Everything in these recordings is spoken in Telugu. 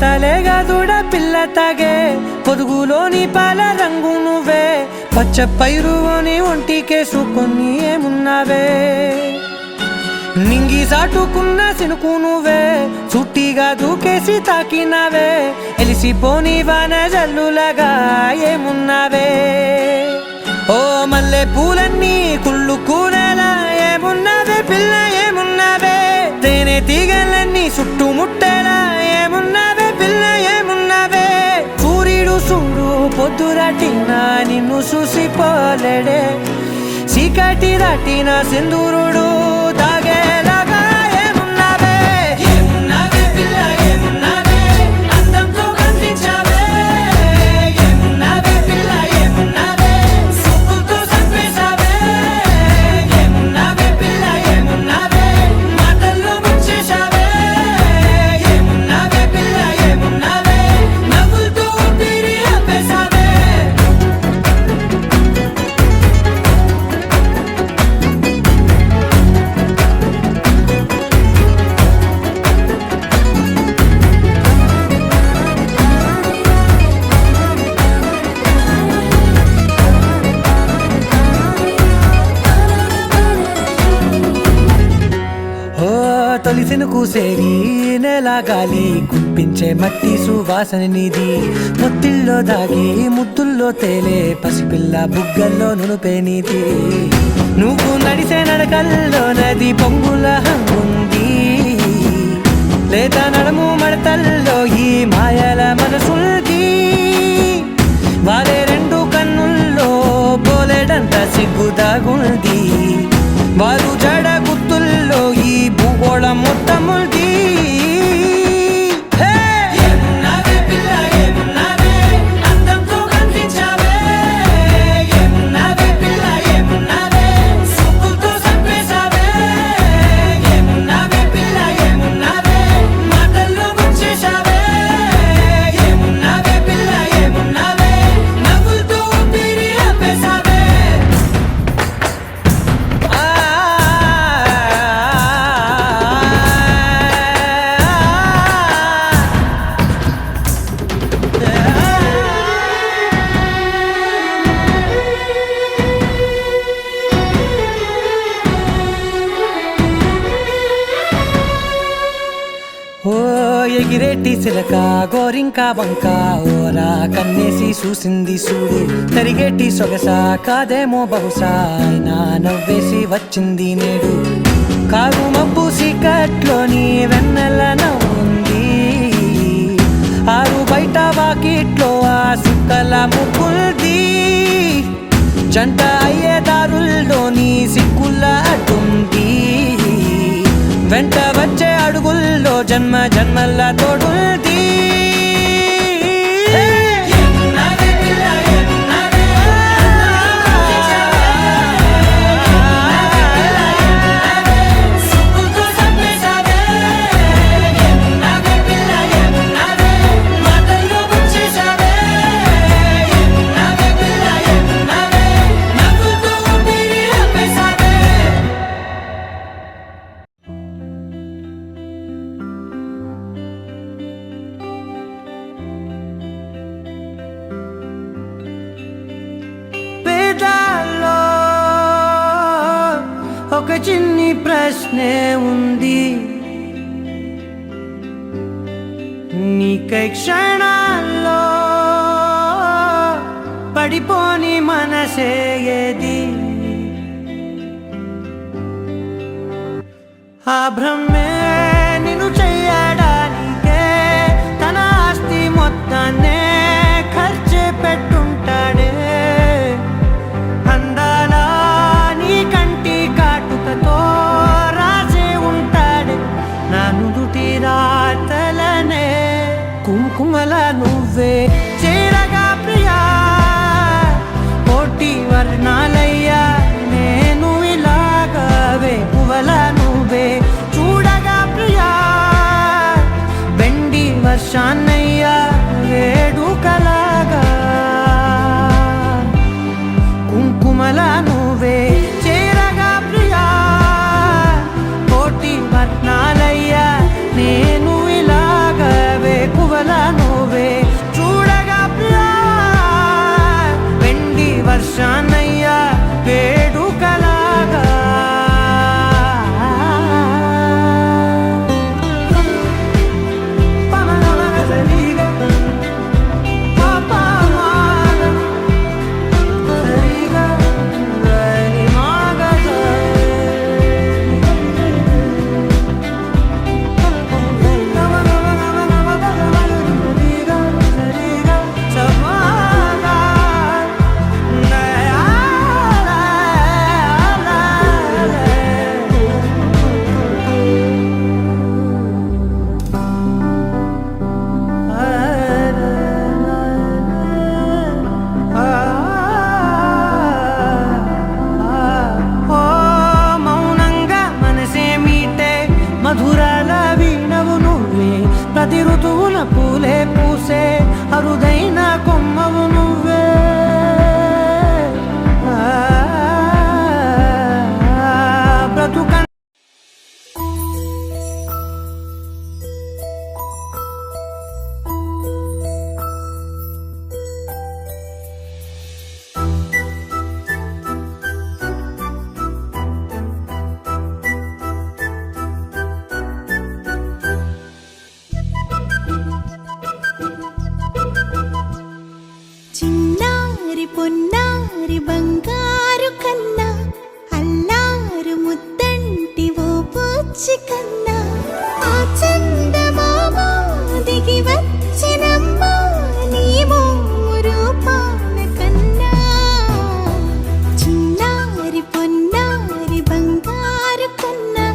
లేతలేగా దూడ పిల్ల తాగే పొదుగులోని పాల రంగు నువ్వే పచ్చ పైరుని ఒంటికేసుకొని ఏమున్నావే నింగి సాటుకున్న సినుకు నువ్వే చుట్టిగా దూకేసి తాకినావే ఎలిసిపోని వాన జల్లులగా ఏమున్నావే ఓ మల్లె పూలన్నీ కుళ్ళు కూరలా ఏమున్నావే పిల్ల ఏమున్నావే తేనె తీగలన్నీ చుట్టుముట్టేలా ఏమున్నావే పిల్ల ఏమున్నావే సూర్యుడు చూడు పొద్దురాటిన నిన్ను చూసిపోలేడే చీకటి దాటిన సింధూరుడు తాగేలాగా ఏమున్నావే ఏమున్నావే పిల్ల ఏమున్నావే అందంతో కనిపించావే ఏమున్నావే పిల్ల ఏమున్నావే సుక్కుతో చంపేశావే ఏమున్నావే పిల్ల ఏమున్నావే మాటల్లో ముంచేశావే ఏమున్నావే పిల్ల ఏమున్నావే నవ్వులతో ఊపిరి ఆపేశావే తొలిసిన కూసేరి నెల గాలి గుప్పించే మట్టి సువాసన నిధి ముత్తిల్లో దాగి ముద్దుల్లో తేలే పసిపిల్ల బుగ్గల్లో నునుపే నీది నువ్వు నడిసే నడకల్లో నది పొంగుల హంగుంది లేదా నడము మడతల్లో ఈ మాయల మనసుల్ది వారే రెండు కన్నుల్లో పోలేడంత సిగ్గుదాగుంది వారు జడ గుర్తుల్లో ఈ భూగోళం మొత్తముల్ది ఏమున్నావే పిల్ల ఏమున్నావే అందంతో కనిపించావే ఏమున్నావే పిల్ల ఏమున్నావే సుక్కుతో చంపేశావే ఏమున్నావే పిల్ల ఏమున్నావే మాటల్లో ముంచేశావే ఏమున్నావే పిల్ల ఏమున్నావే నవ్వులతో ఊపిరి ఆపేశావే ఓ ఎగిరేటి చిలక గోరింక వంక ఓరా కన్నేసి చూసింది చూడు తరిగేటి సొగస కాదేమో బహుశా అయినా నవ్వేసి వచ్చింది నేడు కారు మబ్బు సీకట్లోని వెన్నెల నవ్వుంది ఆరు బయట వాకిట్లో ఆ సుక్కల ముగ్గుల్ది జంట అయ్యే దారుల్లోని సిక్కుల అడ్డుంది వెంట వచ్చే అడుగుల్లో జన్మ జన్మల తోడుల్ది ఒక చిన్ని ప్రశ్నే ఉంది నీకై క్షణాల్లో పడిపోని మనసే ఏది ఆ భ్రమే నిన్ను చెయ్యడానికే తన ఆస్తి మొత్తాన్నే ఖర్చే పెట్టుంటాడే అందాల నీ కంటి కాటుకతో రాసే ఉంటాడే నా నుదుటి రాతలనే కుంకుమల నువ్వే చేరగా ప్రియా కోటి వర్ణాలయ్యా నేను ఇలాగవే పువ్వల నువ్వే చూడగా ప్రియా వెండి వర్షాన్నయ్యా వేడుకలాగా పొన్నారి బంగారు కన్నా అల్లారు ముద్దంటి ఓ పూచి కన్నా ఆ చందమామ దిగి వచ్చినమ్మా నీ రూపాల కన్నా చిన్నారి పొన్నారి బంగారు కన్నా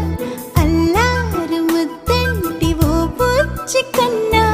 అల్లారు ముద్దంటి ఓ పూచి కన్నా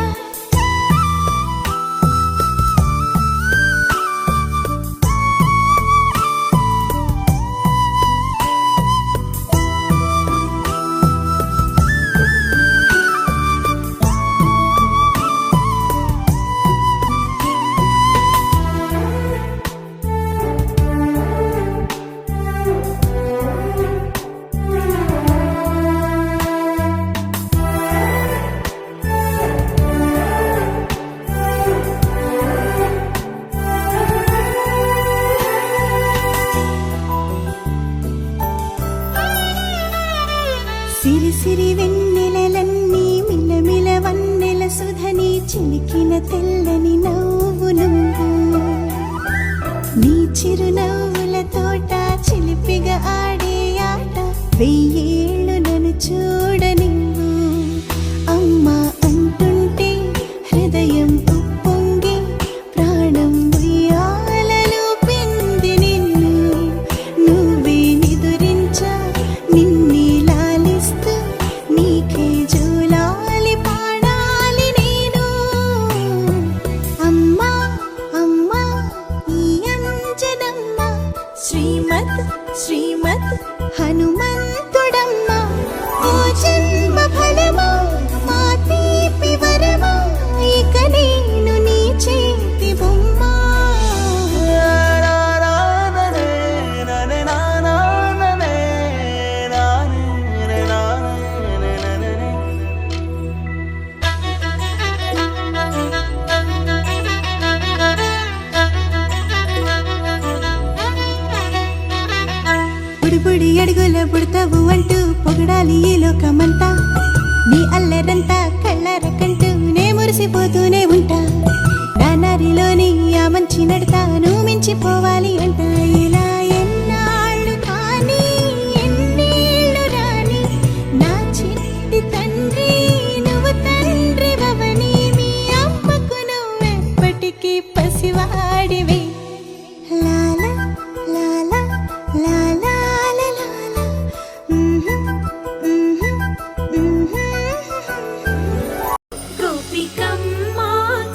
సిరి సిరి వెన్నెలలన్నీ మిలమిల వన్నెల సుధని చిలికిన తెల్లని నవ్వు నువ్వు నీ చిరునవ్వుల తోట చిలిపిగా ఆడే ఆట వెయ్యేళ్ళు నన్ను చూడ నువ్వు అమ్మా అంటుంటే హృదయం ఉప్పొంగి ప్రాణం ఉయ్యాలలో పిండి నిన్ను నువ్వే నిదురించా నిన్నే లాలిస్తూ నీకే జూలాలి పాడాలి నేను అమ్మా అమ్మా ఈ అంజనమ్మ శ్రీమత్ శ్రీమత్ హనుమంతుడమ్మ ఓ జన్మ ఫలమా మా తీపి వరమా ఇక నేను నీ చేతి బొమ్మ బుడి అడుగుల బుడతావు అంటూ పొగడాలి ఈ లోకమంతా నీ అల్లరంతా కళ్ళరకంటూ నే మురిసిపోతూనే ఉంటా నానారిలోని ఆ మంచి నడతాను మించిపోవాలి అంట ఇలా ఎన్నాళ్ళు కానీ ఎన్నేళ్ళు రాని నా చిట్టి తండ్రి నువ్వు తండ్రి భవని మీ అమ్మకు నువ్వెప్పటికీ పసివాడివి లాలా లాలా లాలా గోపికమ్మా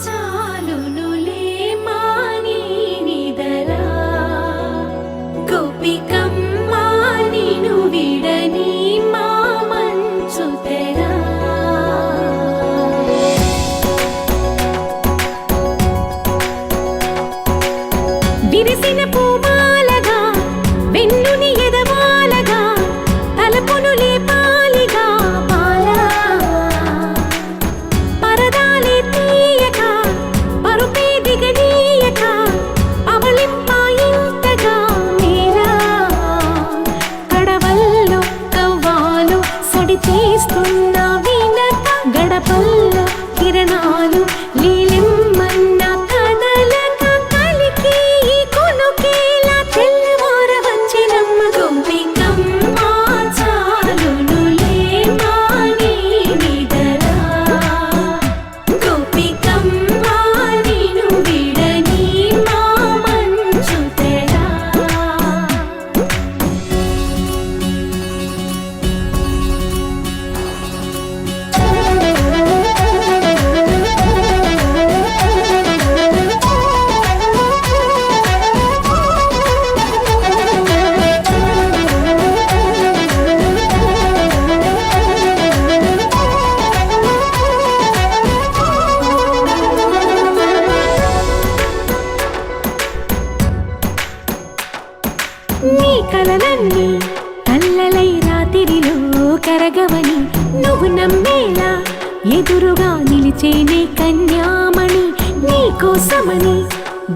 చాలునులే మాని నిదరా గోపికమ్మా నిను విడని మా మంచు తెరా విరిసిన పూమాలగా వెన్నుని ఎదవాలగా తలపును లేపాలిగా బాలా పరదాలే తీయక పరుపే దిగనీయక అవలింపాయింతగా మేరా కడవల్లో కవ్వాలు సడి చేస్తున్న వినత గడపల్లో కిరణాలు లీలెమ్మన్న కదలక కలికి ఈ కొనుకేలా తెల్లవార వచ్చినమ్మ గోపికమ్మ చాలునులే మాని నిదరా గోపికమ్మ నిను విడని మా మంచు తెరా నీ కలలన్నీ కల్లలై రాత్రిలో కరగవని నువ్వు నమ్మేలా ఎదురుగా నిలిచేనే కన్యామణి నీ కోసమని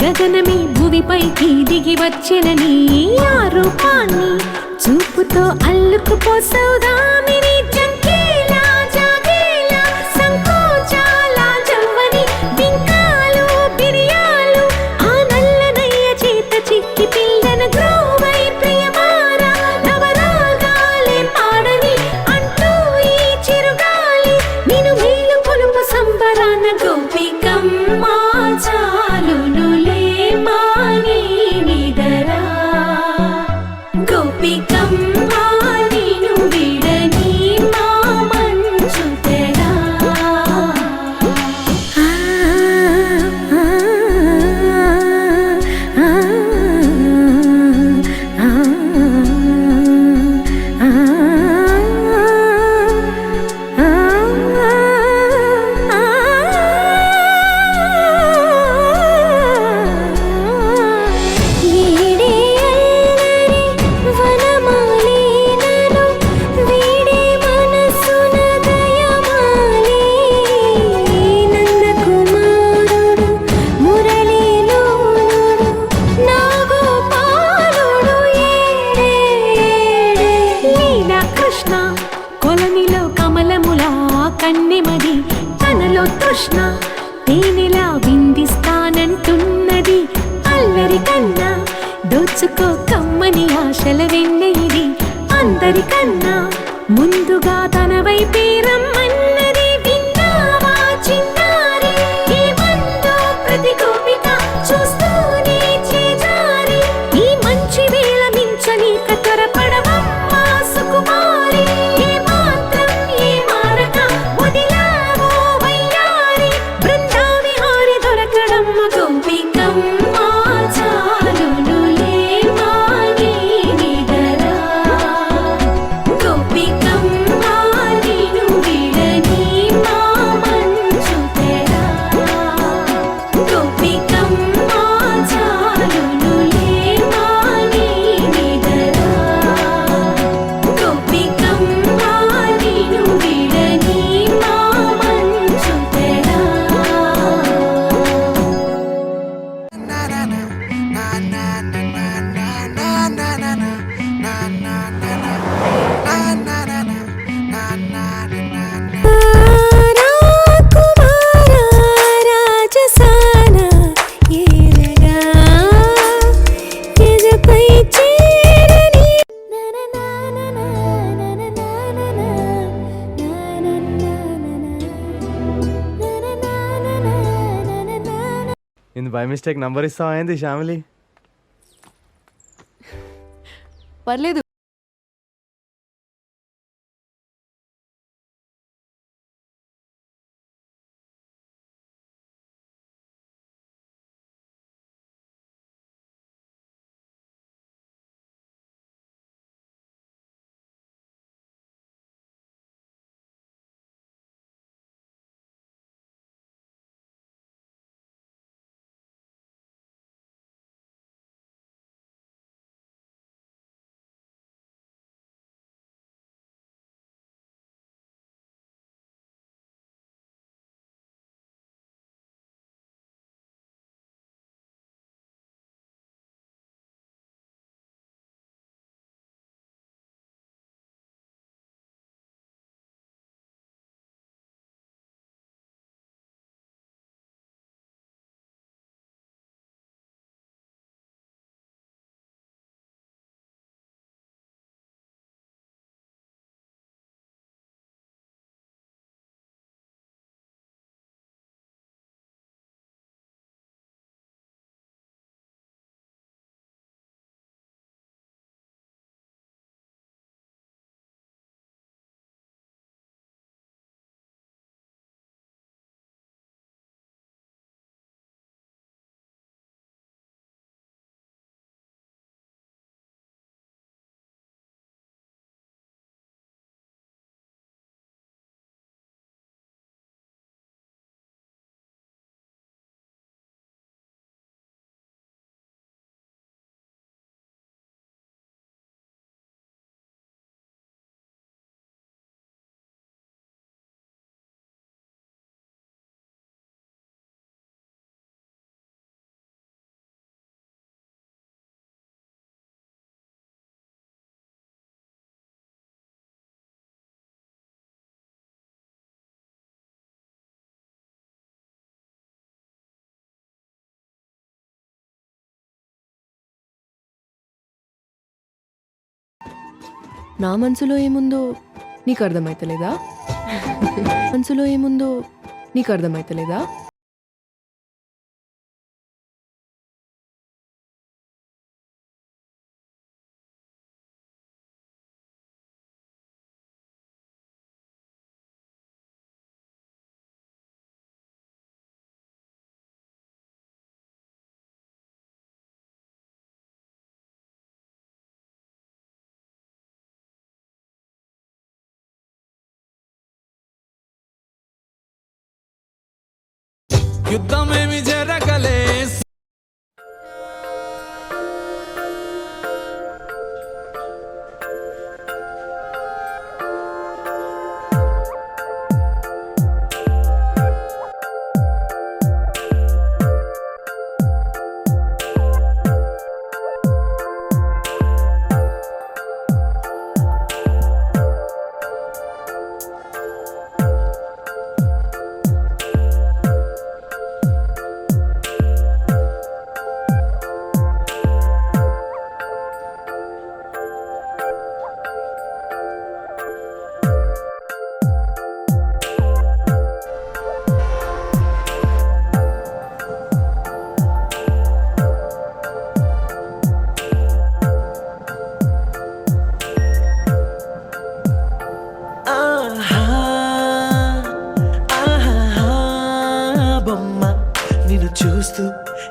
గగనమే భువిపైకి దిగి వచ్చెనని ఆ రూపాన్ని చూపుతో అల్లుకుపోసౌదామిని జంకేలా జాగేలా సంకోచాల జవ్వని బింకాలు బిరియాలు ఆ నల్లనయ్య చూసుకో కమ్మని ఆశల వెన్న ఇది అందరికన్నా ముందుగా తన వైపే రమ్మన్నది విన్నావా చిన్నారి ఏమందో ప్రతి గోపిక చూస్తూనే చేజారి ఈ మంచి వేళ మించని కతరపడవమ్మా సుకుమారి ఏ మాత్రం ఏ మారక వదిలావో వయ్యారి బృందావిహారి దొరకడమ్మ గోపికమ్మ చాలునులే మాని నిదరా గోపికమ్మ నిను విడని మా మంచు తెరా గోపికమ్మ చాలునులే మాని నిదరా గోపికమ్మ నిను విడని మా మంచు తెరా ఇందు బై మిస్టేక్ నంబర్ ఇస్తావా ఏంది శ్యామిలి? పర్లేదు. నా మనసులో ఏముందో నీకు అర్థమైతలేదా? మనసులో ఏముందో నీకు అర్థమైతలేదా? యుద్ధమేమి జరగలే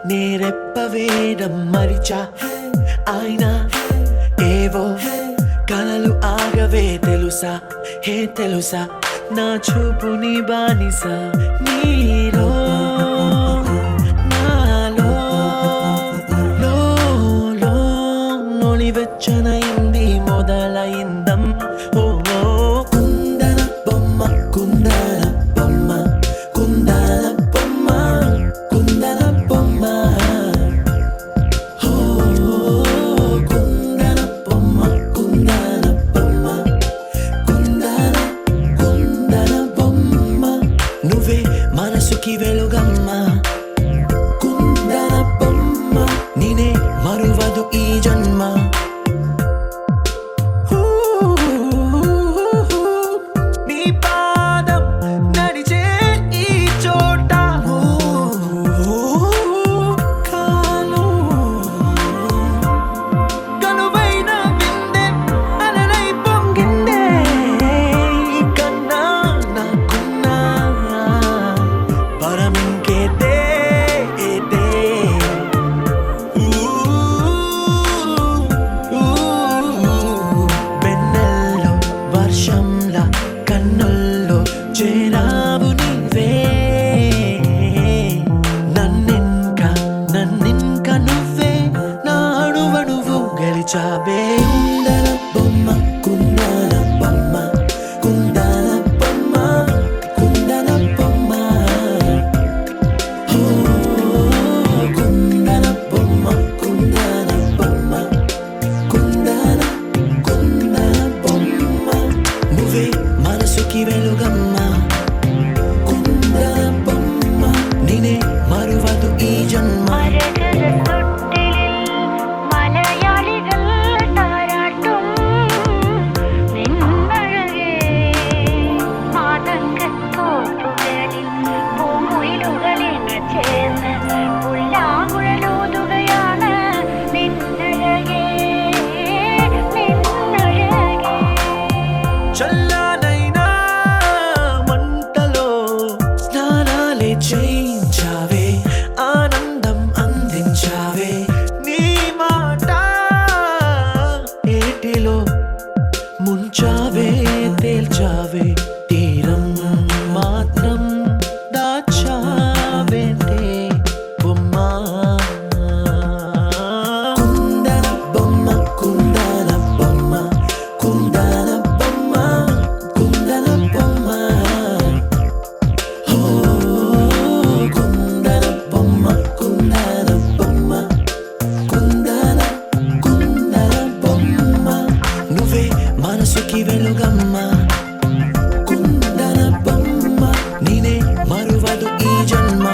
నేరెప్పవేయడం మరిచా అయినా ఏవో కలలు ఆగవే తెలుసా హే తెలుసా నా చూపు నీ బానిస నీలో నాలో లో నొలివెచ్చనైంది మొదలైందం ఓ కుందన బొమ్మ కుందన బొమ్మ కుందన బొమ్మ కుందన బొమ్మ ఓ కుందన బొమ్మ కుందన బొమ్మ కుందన కుందన బొమ్మ నువ్వే మనసుకి వెలుగమ్మ కుందన బొమ్మ నేనే మరువదు ఈ జన్మ నీ పాదం నడిచే ఈ చోట కాలం కనువైన విందే అలలై పొంగిందే కన్నా నాకున్నా పరమింకేదే ఏదే వెన్నెల్లో వర్షంలా కన్నుల్లో చేరావు నీవే నన్నింక నువ్వే నా అణువణువు గెలిచావే కుందన బొమ్మ కుందన బొమ్మ కుందన బొమ్మ కుందన బొమ్మ ఓ కుందన బొమ్మ కుందన బొమ్మ కుందన కుందన బొమ్మ నువ్వే మనసుకి వెలుగమ్మ కుందన బొమ్మ నేనే మరువదు ఈ ജന്മ മലയാളികൾ താരാട്ടും നിന്നഴകേ മാതങ്കത്തോപ്പുകളിൽ പൂമുയിലുകളിണ ചേർന്ന് പുല്ലാങ്കുഴലൂതുകയാണ് നിന്നഴകേ നിന്നഴകേ చల్లనైనా మంటలో స్నానాలే చేయించావే ఆనందం అందించావే నీ మాట ఏటిలో ముంచావే తేల్చావే తీరం మాత్రం దాచావేంటే బొమ్మ కుందన బొమ్మ కుందన బొమ్మ కుందన బొమ్మ కుందన బొమ్మ ఓ కుందన బొమ్మ కుందన బొమ్మ కుందన కుందన బొమ్మ నువ్వే మనసుకి వెలుగమ్మ కుందన బొమ్మ నేనే మరువదు ఈ జన్మ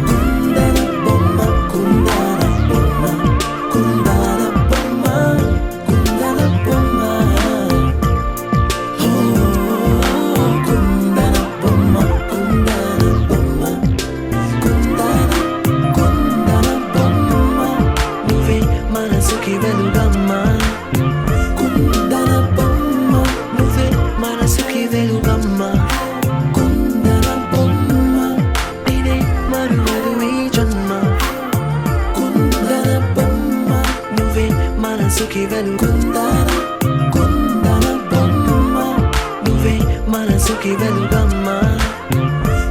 కుందన బొమ్మ కుందన బొమ్మ కుందన బొమ్మ కుందన బొమ్మ ఓ కుందన బొమ్మ కుందన బొమ్మ కుందన కుందన బొమ్మ నువ్వే మనసుకి వెలుగమ్మ కుందన బొమ్మ నువ్వే మనసుకి వెలుగమ్మ కుందన బొమ్మ నేనే మరువదు ఈ జన్మ కుందన బొమ్మ నువ్వే మనసుకి వెలుగుందన కుందన బొమ్మ నువ్వే మనసుకి వెలుగమ్మ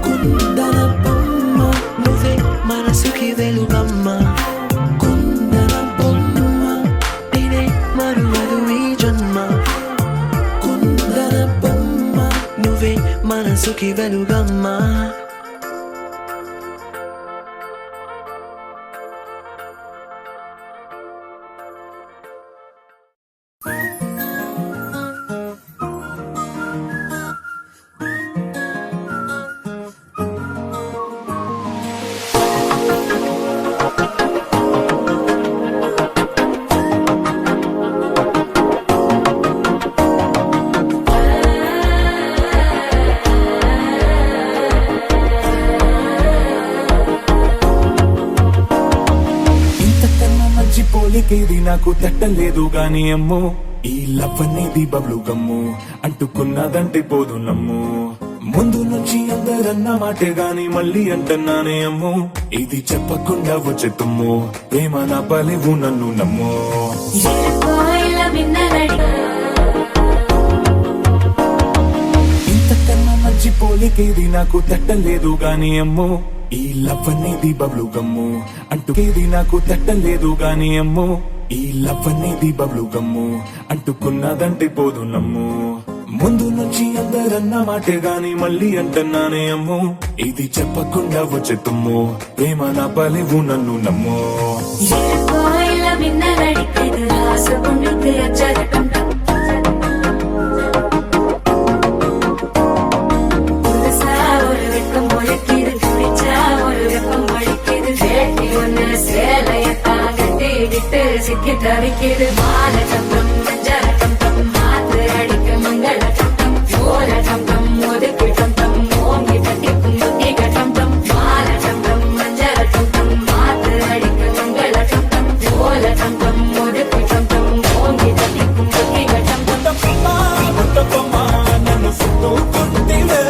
కుందన బొమ్మ నువ్వే మనసుకి వెలుగమ్మ కుందన బొమ్మ నేనే మరువదు ఈ జన్మ కుందన బొమ్మ నువ్వే మనసుకి వెలుగమ్మ పోలికేది నాకు తట్టలేదు గాని అమ్మో ఈ లవ్ అనేది బబ్లు గమ్ము అంటుకున్నదంటే పోదు నమ్ము ముందు నుంచి అందరన్న మాటే గాని మళ్ళీ అంటున్నానే అమ్మో ఇది చెప్పకుండా వచ్చే తుమ్ము ప్రేమ నా పలేవు నన్ను నమ్ము ఇంతకన్నా మంచి పోలికేది నాకు తట్టలేదు గాని అమ్మో ఈ లవ్ అనేది బబ్లు గమ్ము అంటుకేది నాకు తట్టలేదు గాని అమ్మో ఈ లవ్ అనేది బబ్లు గమ్ము అంటుకున్నదంటే పోదు నమ్ము ముందు నుంచి అందరన్న మాటే గాని మళ్ళీ అంటున్నానే అమ్మో ఇది చెప్పకుండా వచ్చే తుమ్ము ప్రేమ నా పలేవు నన్ను నమ్ము சிக்கி தவிக்கிது மால சம்பம் மஞ்சள சம்பம் மாத்து அடிக்க மங்கள சம்பம் ஓல சம்பம் ஒதுக்கு சம்பம் ஓங்கி தட்டி குங்குத்தி கசம்பம் மால சம்பம் மஞ்சள சம்பம் மாத்து அடிக்க மங்கள சம்பம் ஓல சம்பம் ஒதுக்கு சம்பம் ஓங்கி தட்டி குங்குத்தி கசம்பம் నన్ను సుట్టుకుంటివే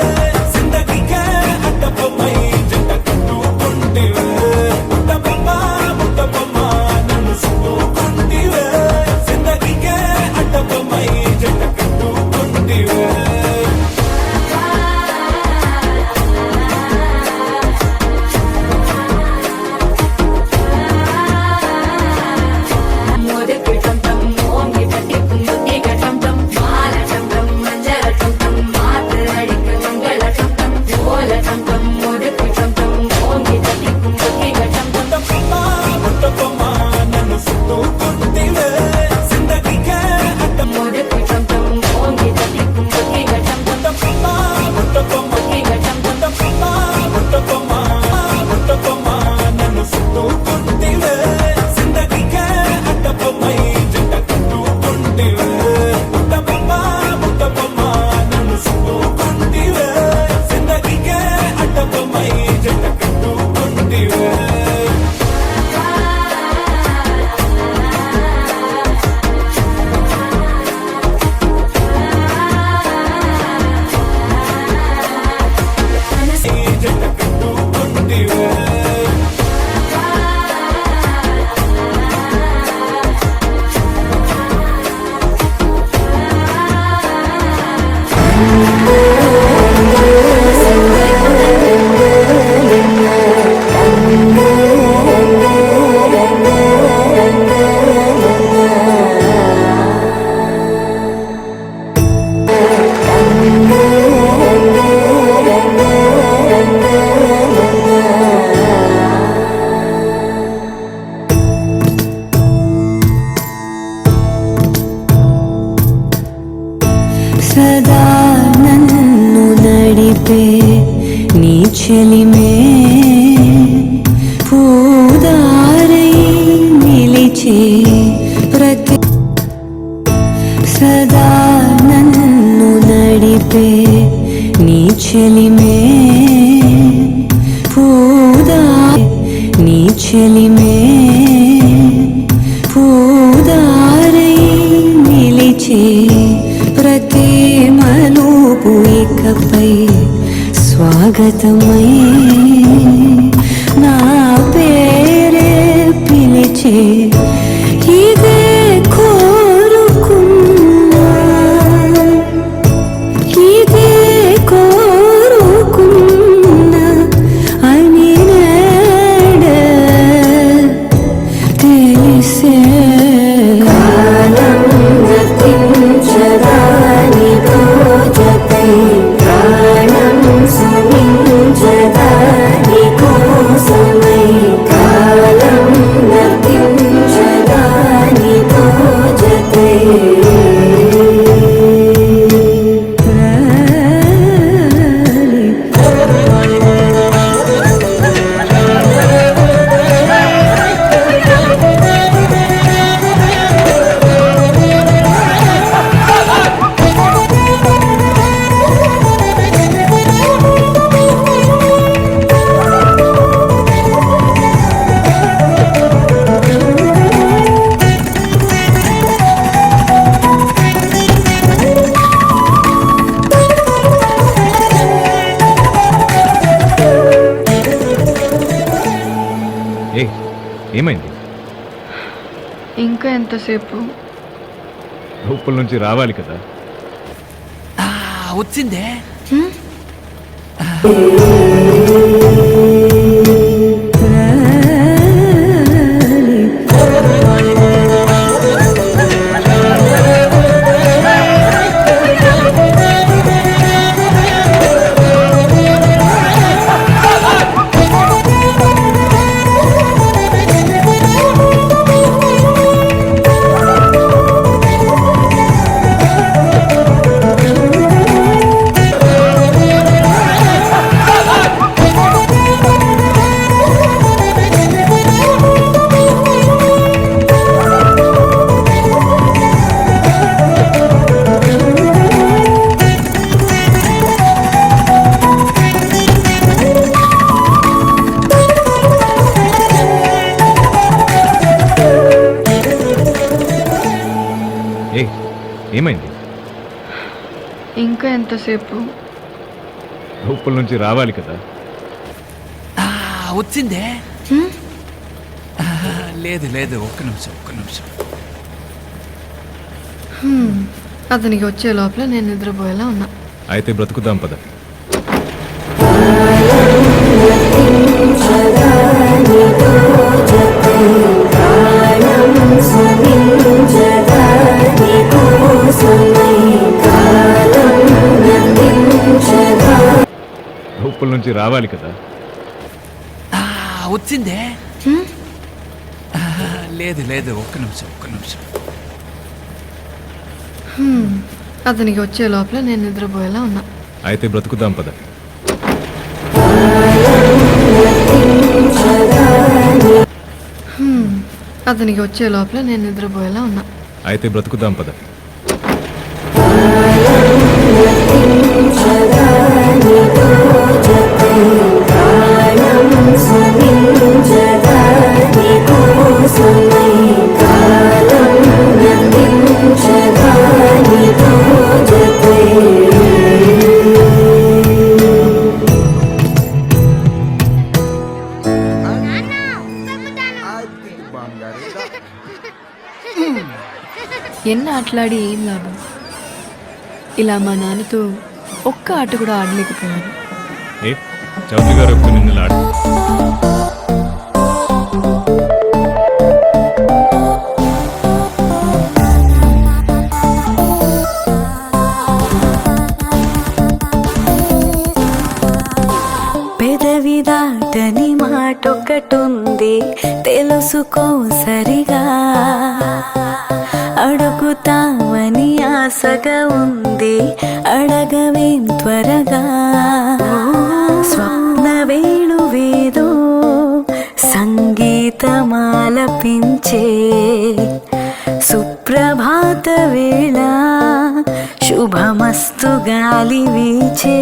జిందగీకే అడ్డపమై జంట కట్టుకుంటివే ముట్టబొమ్మ నన్ను సుట్టుకుంటివే జిందగీకే అడ్డపమై జంట కట్టుకుంటివే ஒதுக்கு சம்பம் ஓங்கி தட்டி குங்குத்தி கசம்பம் மால சம்பம் மஞ்சள சம்பம் மாத்து அடிக்க மங்கள சம்பம் ஓல சம்பம் ஒதுக்கு சம்பம் ஓங்கி தட்டி குங்குத்தி கசம்பம் ముట్టబొమ్మ నన్ను సుట్టుకుంటివే జిందగీకే ஒதுக்கு சம்பம் ஓங்கி தட்டி குங்குத்தி கசம்பம் ముట్టబొమ్మ నన్ను సుట్టుకుంటివే జిందగీకే అడ్డపమై జంట కట్టుకుంటివే ముట్టబొమ్మ నన్ను సుట్టుకుంటివే జిందగీకే అడ్డపమై జంట కట్టుకుంటివే జంట కట్టుకుంటివే సదా నన్ను నడిపే నీ చెలిమే పూదారై నిలిచే ప్రతి సదా నన్ను నడిపే నీ చెలిమే పూదారై నీ చెలిమే పూదారై నిలిచే ప్రతి మలుపు ఇకపై స్వాగతమై నా పేరే పిలిచే ఇదే కోరుకున్నా ఇదే కోరుకున్నా అని నేడే తెలిసే కాలం గతించదాని పూజపై ప్రాణం సుమించదాని కోసమై కాలం గతించ ఏమైంది? ఇంకా ఎంతసేపు? లోపల నుంచి రావాలి కదా. వచ్చిందే. ఏమైంది? ఇంకా ఎంతసేపు? లోపల నుంచి రావాలి కదా. వచ్చిందే. లేదు లేదు, ఒక్క నిమిషం. అతనికి వచ్చే లోపల నేను నిద్రపోయేలా ఉన్నా. అయితే బ్రతుకుదాం పద. లోపల నుంచి రావాలి కదా. వచ్చిందే. లేదు లేదు, ఒక్క నిమిషం. అతనికి వచ్చే లోపల నేను నిద్రపోయేలా ఉన్నా. అయితే బ్రతుకుదాం పద. అతనికి వచ్చే లోపల నేను నిద్రపోయేలా ఉన్నా. అయితే బ్రతుకుదాం పద. ఎన్న ఆటలాడి ఏం లాభం? ఇలా మా నాన్నతో ఒక్క ఆట కూడా ఆడలేకపోయాను. చౌదరి గారు ఒక్క నిన్ను ఆడు. పెదవి దాటని మాటొకటుంది, తెలుసుకో సరిగా. అడుగుతామని ఆశగా ఉంది, అడగవేం త్వరగా. స్వప్న వేణువేదో సంగీతమాలపించే, సుప్రభాత వేళ శుభమస్తు గాలి వీచే.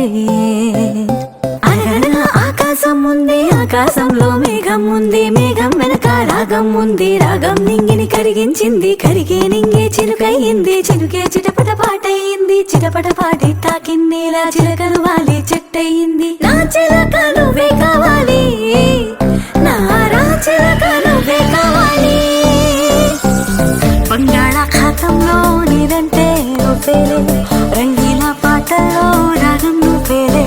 ఆకాశం ఉంది, ఆకాశంలో మేఘం ఉంది, మేఘం వెనక రాగం ఉంది, రాగం నింగిని కరిగించింది, కరిగే నింగే చినుకయింది, చినుకే చిటపట పాటయింది, చిటపట పాటి తాకిన్నేలా చిలకలు వాలి చెట్టయింది. నా చిలక నువ్వే కావాలి, నా రాచిలక నువ్వే కావాలి. బంగాళాఖాతంలో నీదంటే నువ్వేలే, రంగీల పాటల్లో రాగం నువ్వేలే,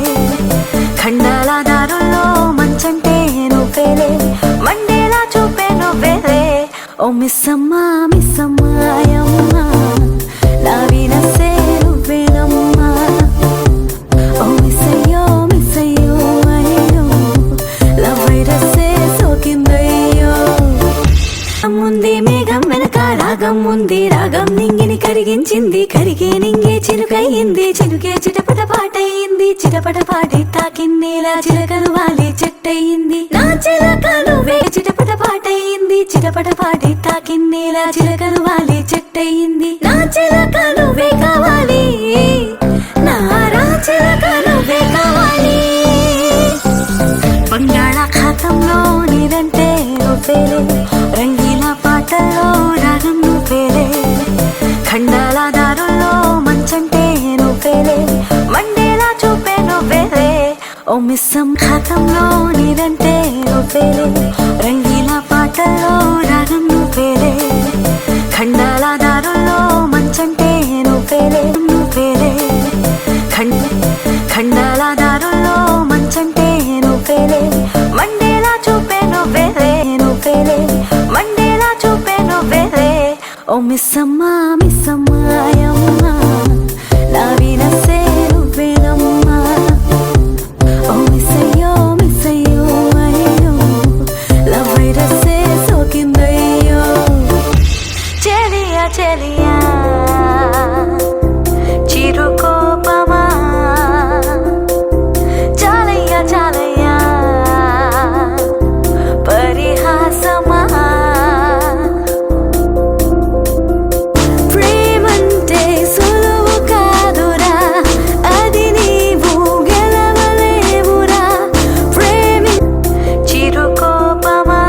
ఖండాల దారుల్లో మంచంటే నువ్వేలే, మండేలా చూపే నువ్వేలే. ఓ మిస్సమ్మా మిస్సమ్మాయమ్మా, నా వినసే నువ్వేనమ్మా. ఓ మిస్సయ్యో అయ్యో, లవ్ వైరసే సోకిందయ్యో. ముందే మేఘం వెనక రాగం ఉంది, రాగం నింగిని కరిగించింది, కరిగే నింగే చినుకయింది, చినుకే చిటపట పాటయింది, చిటపట పాటి తాకిన్నేలా చిలకలు వాలి చెట్టయింది. నా చిలక నువ్వే చిటపట పాటయింది, చిటపట పాటి తాకిన్నేలా చిలకలు వాలి చెట్టయింది. నా చిలక నువ్వే కావాలి, నా రాచిలక నువ్వే కావాలి. బంగాళాఖాతంలో నీదంటే నువ్వేలే, రంగీల పాటల్లో రాగం నువ్వేలే, ఖండాల దారుల్లో మంచంటే నువ్వేలే, మండేలా చూపే నువ్వేలే. ఓ ఓ మిస్సం ఖాతంలో నీరంటే నువ్వేలే రంగీల పాటల్లో రాగం నువ్వేలే ఖండాల దారుల్లో మంచంటే నువ్వేలే నువ్వేలే ఖండాల దారుల్లో మంచంటే నువ్వేలే మండేలా చూపే నువ్వేలే నువ్వేలే మండేలా చూపే నువ్వేలే ఓ మిస్సమ్మా మిస్సమ్మాయమ్మా నా వినసే నువ్వేనమ్మా ఓ మిస్సయ్యో మిస్సయ్యో అయ్యో లవ్ వైరసే సోకిందయ్యో చెలియా చెలియా చిరుకోపమా చాలయ్యా చాలయ్యా పరిహాసమా ప్రేమంటే సులువు కాదురా అది నీవు గెలవలేవురా ప్రేమి చిరుకోపమా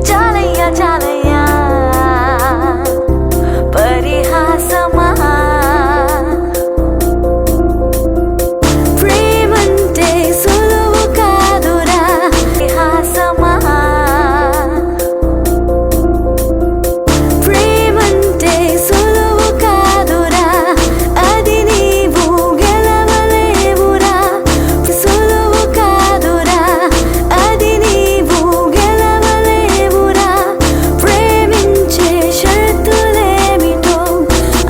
చాలయ్యా చాలయ్యా పరిహాసమా ప్రేమంటే సులువు కాదురా పరిహాసమా ప్రేమంటే సులువు కాదురా అది నీవు గెలవలేవురా సులువు కాదురా అది నీవు గెలవలేవురా ప్రేమించే షరతులేమిటో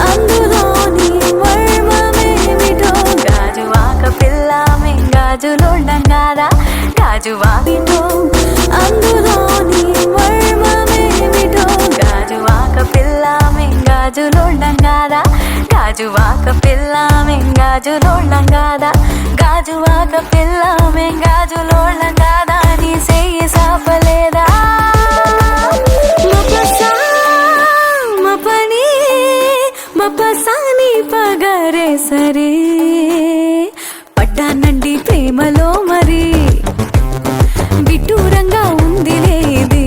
అందులోని మర్మమేమిటో గాజువాక పిల్లమే గాజులుండంగారా గాజువామిటో అందులోని మర్మమేమిటో గాజువాక పిల్లమే గాజులుండంగారా గాజువాక పిల్లమే గాజులుండంగారా గాజువాక పిల్లమే గాజులుండంగారా నీ చెయ్యి సాపలేదా మపసా మపని మపసాని పగరే సరే పడ్డానండి ప్రేమలో మరి విడ్డూరంగా ఉంది లేది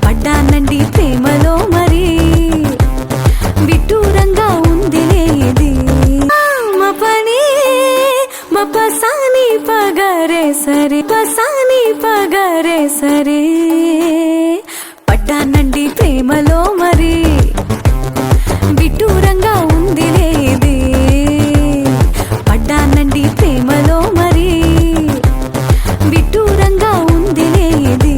పడ్డానండి ప్రేమలో మరి విడ్డూరంగా ఉంది లేది మపని మపసాని పగరే సరే పసాని పగరే సరే పడ్డానండి ప్రేమలో మరి విడ్డూరంగా ఉంది లేది పడ్డానండి ప్రేమలో మరి విడ్డూరంగా ఉంది లేది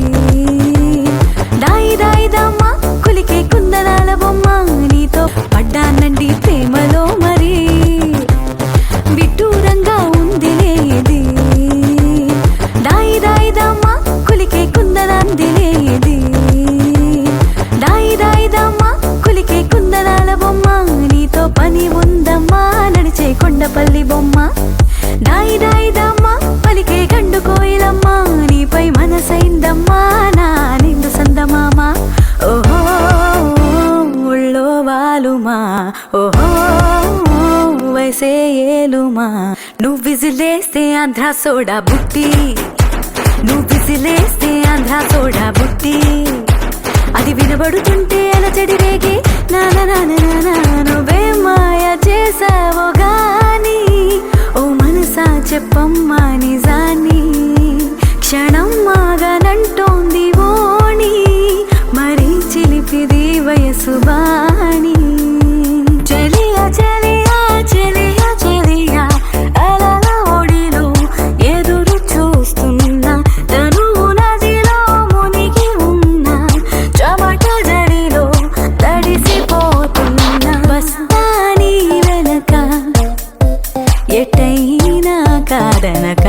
దాయి దాయిదమ్మా కులికే కుందనాల బొమ్మ నీతో పడ్డానండి ప్రేమలో మరి విడ్డూరంగా ఉంది లేది దాయి దాయిదమ్మా కులికే కుందనాంది లేది దాయి దాయిదమ్మా కులికే కుందనాల బొమ్మ నీతో పని ఉందమ్మా నడిచే కొండపల్లి బొమ్మ దాయి దాయిదమ్మా పలికే గండు కోయిలమ్మా నీపై మనసైందమ్మా నా నిండు సందమామ ఓహో ఉళ్ళో వాలుమా ఓహో వయసే ఏలుమా నువ్వు విజిలేస్తే ఆంధ్ర సోడా బుట్టి నువ్వు విజిలేస్తే ఆంధ్ర సోడా బుట్టి అది వినబడుతుంటే అలచడి రేగి నానా నువ్వే మాయ చేసావో గాని ఓ మనసా చెప్పమ్మా నిజాన్ని క్షణం మాగనంటోంది ఓణి మరి చిలిపిది వయసు బాణి చెలియా చెలియా చెలియా చెలియా అలా ఒడిలో ఎదురు చూస్తున్నా తను నదిలో మునిగి ఉన్నా చెమట జడిలో తడిసిపోతున్నా బస్తాని వెనక ఎటైనా కాదనక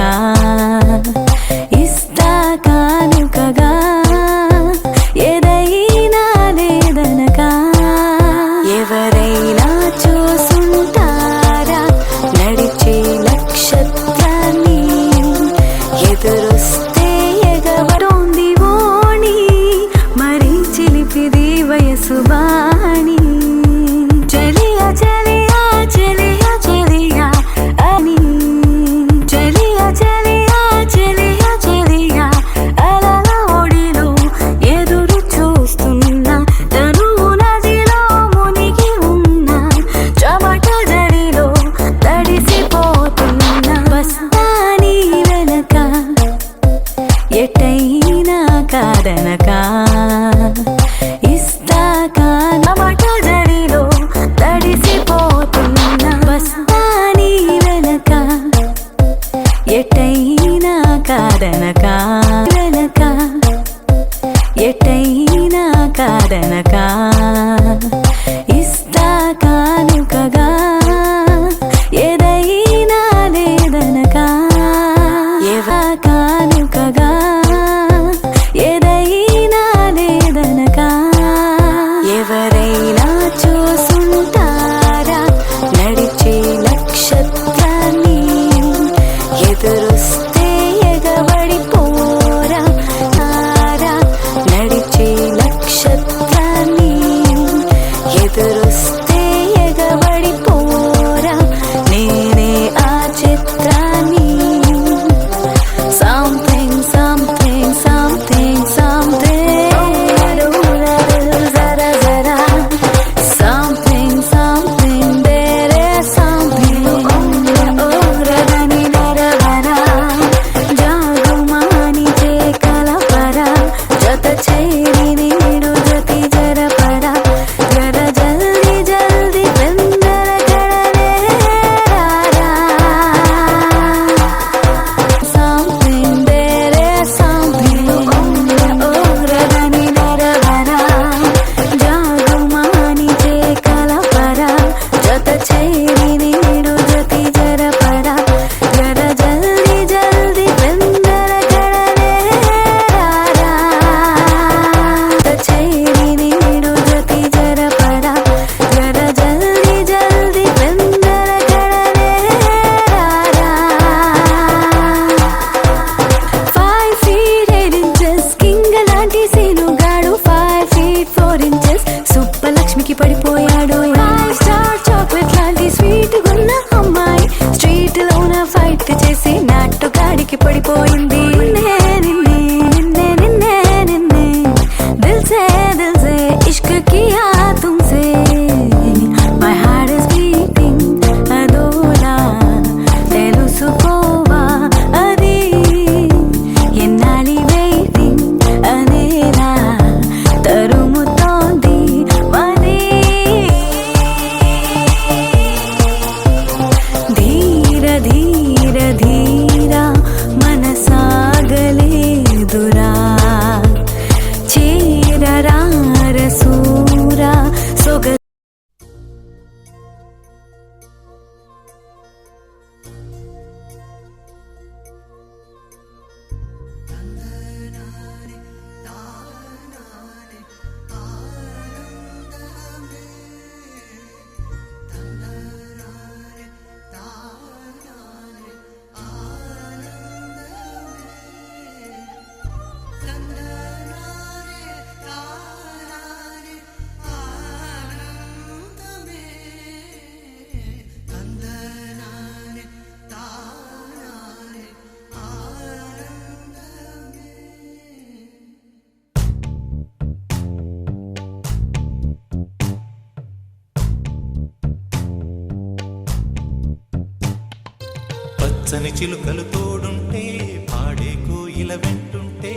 పచ్చని చిలుకలు తోడుంటే పాడే కోయిల వెంటుంటే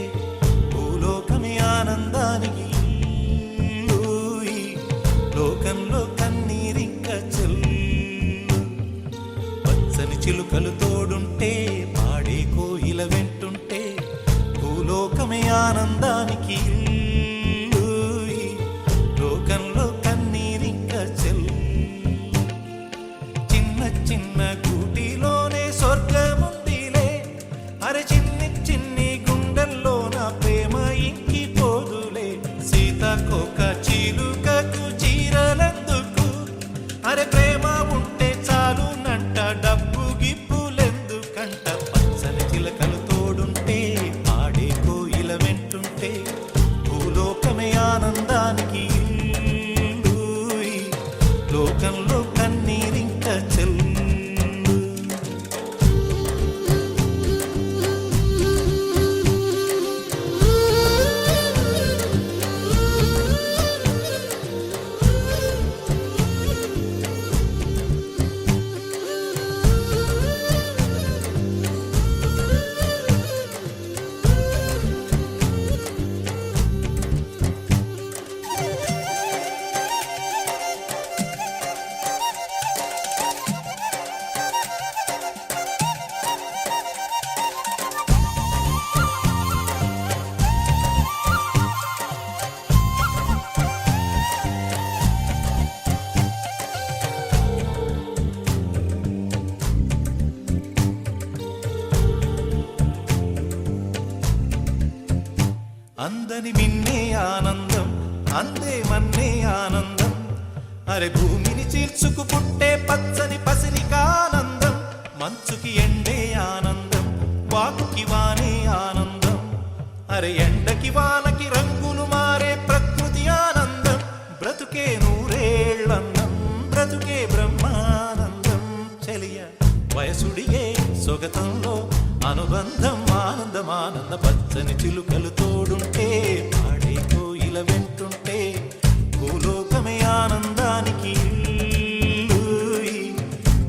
భూలోకమే ఆనందానికి ఊయి, లోకంలో కన్నీరింక చెల్లు. పచ్చని చిలుకలు తోడుంటే పాడే కోయిల వెంటుంటే భూలోకమే ఆనందానికి ఊయి, లోకంలో కన్నీరింక చెల్లు. చిన్న చిన్న గూటిలోనే స్వర్గముందిలే, అరే చిన్ని చిన్ని గుండెల్లో నా ప్రేమ ఇంకి పోదులే. సీతాకోక చిలుకకు చీరలెందుకు, అరే ప్రేమ ఉంటే చాలు నంట, డబ్బు గిప్పులెందుకంట. పచ్చని చిలకలు తోడుంటే ఆడే కోయిల వెంటుంటే భూలోకమే ఆనందానికి ఊయి, లోకంలో కన్నీరింక చెల్లు. అందని మిన్నే ఆనందం, అందే మన్నే ఆనందం, అరే భూమిని చీల్చుకు పుట్టే పచ్చని పసిలికానందం. మంచుకి ఎండే ఆనందం, వాకుకి వానే ఆనందం, అరే ఎండకి వానకి రంగులు మారే ప్రకృతి ఆనందం. బ్రతుకే నూరేళ్ళందం, బ్రతుకే బ్రహ్మానందం. చెలియ వయసుడిగే సొగతంలో అనుబంధం ఆనందమానంద. పచ్చని చిలుకలు తోడుంటే పాడే కోయిల వెంటుంటే భూలోకమే ఆనందానికి ఊయి,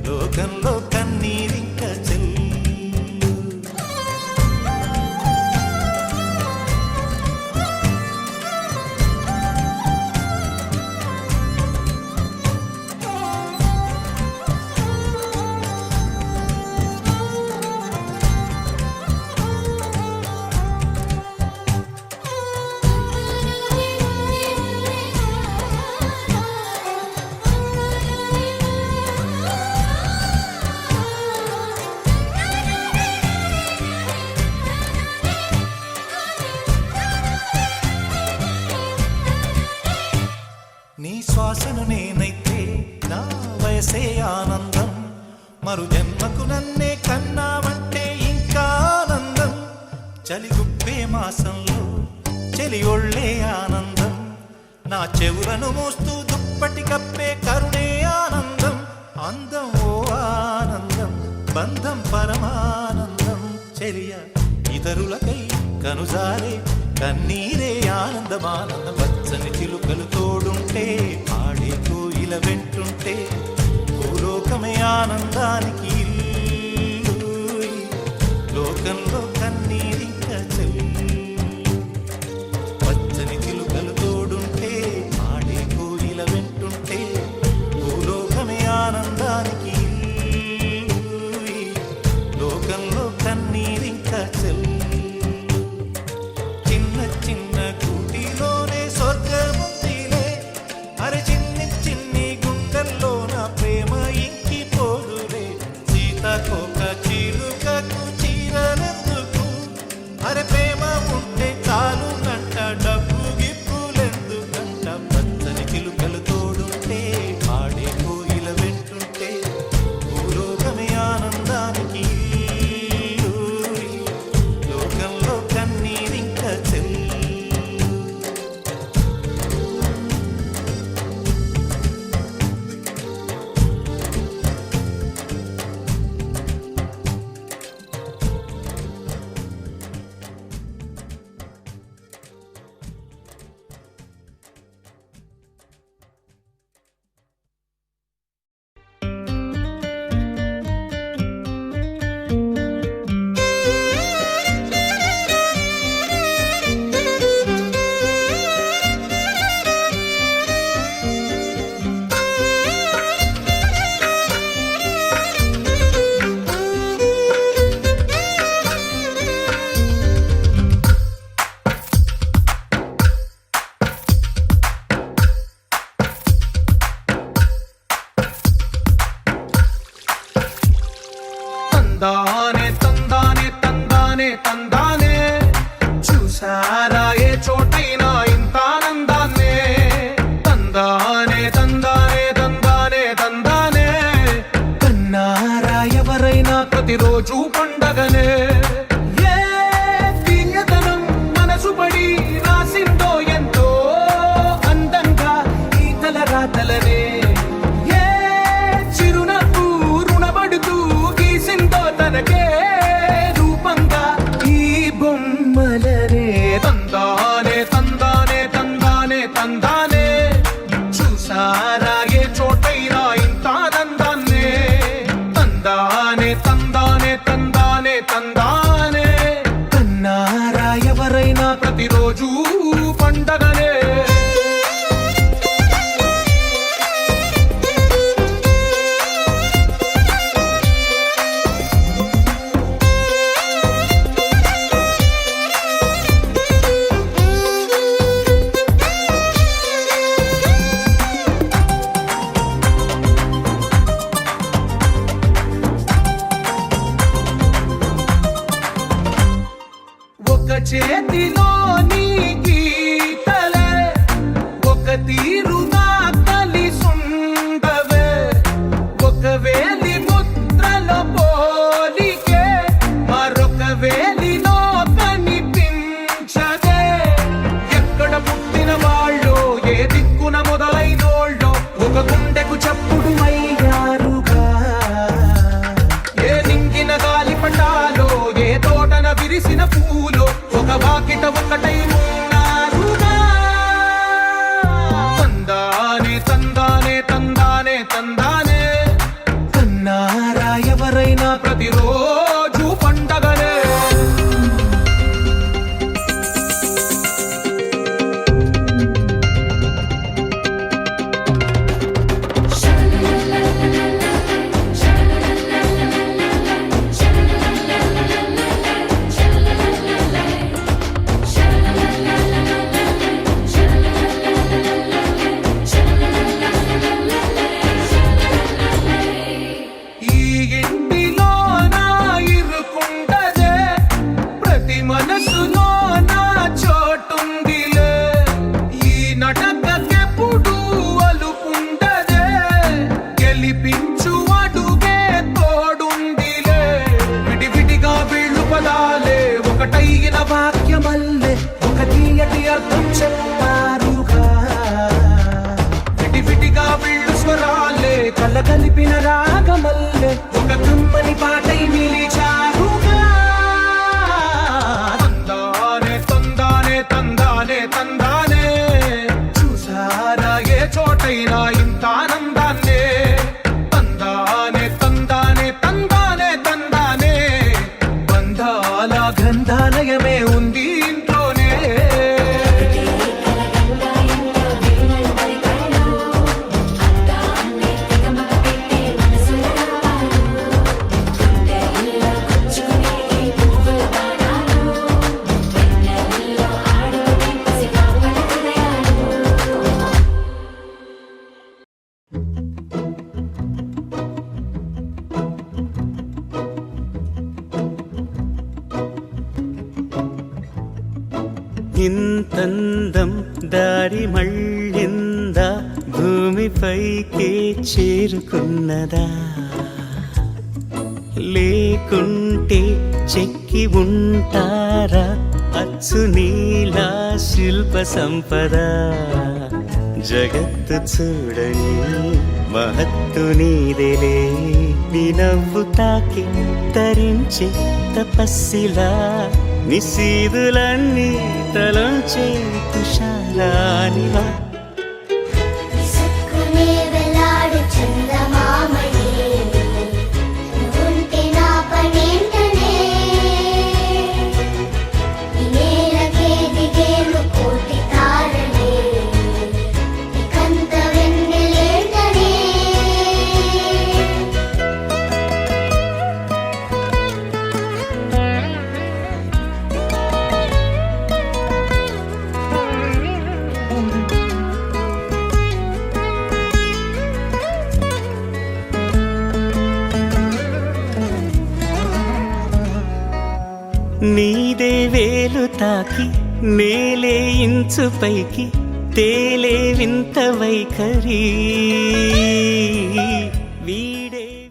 లోకంలో కన్నీరింక చెల్లు. నీ శ్వాసను నేనైతే నా వయసే ఆనందం, మరు జన్మకు నన్నే కన్నావంటే ఇంకా ఆనందం. చలిగుప్పే మాసంలో చెలి ఒళ్ళే ఆనందం, నా చెవులను మోస్తూ దుప్పటి కప్పే కరుణే ఆనందం. అందం ఓ ఆనందం, బంధం పరమానందం. చెలియ ఇతరులకై కనుజారే కన్నీరే ఆనందమానందం. పచ్చని చిలుకలు తోడుంటే ఆడే కోయిల వెంటుంటే భూలోకమే ఆనందానికి ఊయి, లోకంలో కన్నీరింక చెల్లు. పచ్చని చిలుకలు తోడుంటే ఆడే కోయిల వెంటుంటే భూలోకమే ఆనందానికి ఊయి, లోకంలో కన్నీరింక చెల్లు. చిన్న చిన్న గూటిలోనే స్వర్గముందిలే, అరే చిన్ని చిన్ని గుండెల్లో నా ప్రేమ ఇంకి పోదులే. తందానే తందానే తందానే తందానే చూసారా ఏ చోటైనా ఇంత ఆనందాన్నే తందానే తందానే తందానే తందానే కన్నారా ఎవరైనా ప్రతిరోజు పండగనే ఏ దివ్యతనం మనసు పడి రాసిందో ఎంతో అందంగా ఈ తలరాతలనే ఏ చిరునవ్వు రుణపడుతూ గీసిందో తనకే రూపంగా ఈ బొమ్మలనే తందానే తందానే తందానే తందానే చూసారా ఏ చోటైనా ఇంత ఆనందాన్నే తందానే తందానే తందానే తందానే కన్నారా ఎవరైనా ప్రతిరోజు పండగనే ఒక చేతిలో నీ గీతలే ఒక తీరుగా కలిసుండవే ఒక వేలి ముద్రలో పోలికే మరొక వేలిలో కనిపించదే ఎక్కడ పుట్టిన వాళ్ళో ఏ దిక్కున మొదలైనోళ్ళో ఒక గుండెకు చప్పుడు అయ్యారుగా ఏ నింగిన గాలి పటాలో ఏ తోటన విరిసిన పూలో ఒక వాకిట ఒకటై ఉన్నారుగా తందానే తందానే తందానే తందానే కన్నారా ఎవరైనా ప్రతిరోజు పండగనే ఈ ఇంటిలో నా ఇరుకుండదే ప్రతి మనసులో నా చోటుందిలే ఈ నటకెప్పుడు అలుకుండదే గెలిపించు అడుగే తోడుందిలే విడివిడిగా వీళ్ళు పదాలే ఒకటైన వాక్యమల్లే ఒక తీయటి అర్థం చెప్పారుగా విడివిడిగా వీళ్ళు స్వరాలే కలగలిపిన రాగమల్లే ఒక కమ్మని పాటై నిలిచారుగా తందానే తందానే తందానే తందానే చూసారా ఏ చోటైనా ఇంత ఆనందాన్నే తందానే తందానే తందానే తందానే బంధాల గంధాలయమే ఉంది ఇంట్లోనే ఇంతందం దారి మళ్ళిందా భూమిపైకే చేరుకున్నదా లేకుంటే చెక్కి ఉంటారా అచ్చు నీలా శిల్ప సంపద జగత్తు చూడని మహత్తు నీదేలే నీ నవ్వు తాకి తరించే తపస్సిలా నిశీదులన్నీ తలంచే తుషారానివా నీదే వేలు తాకి నేలే ఇంచు పైకి తేలే వింత వైఖరి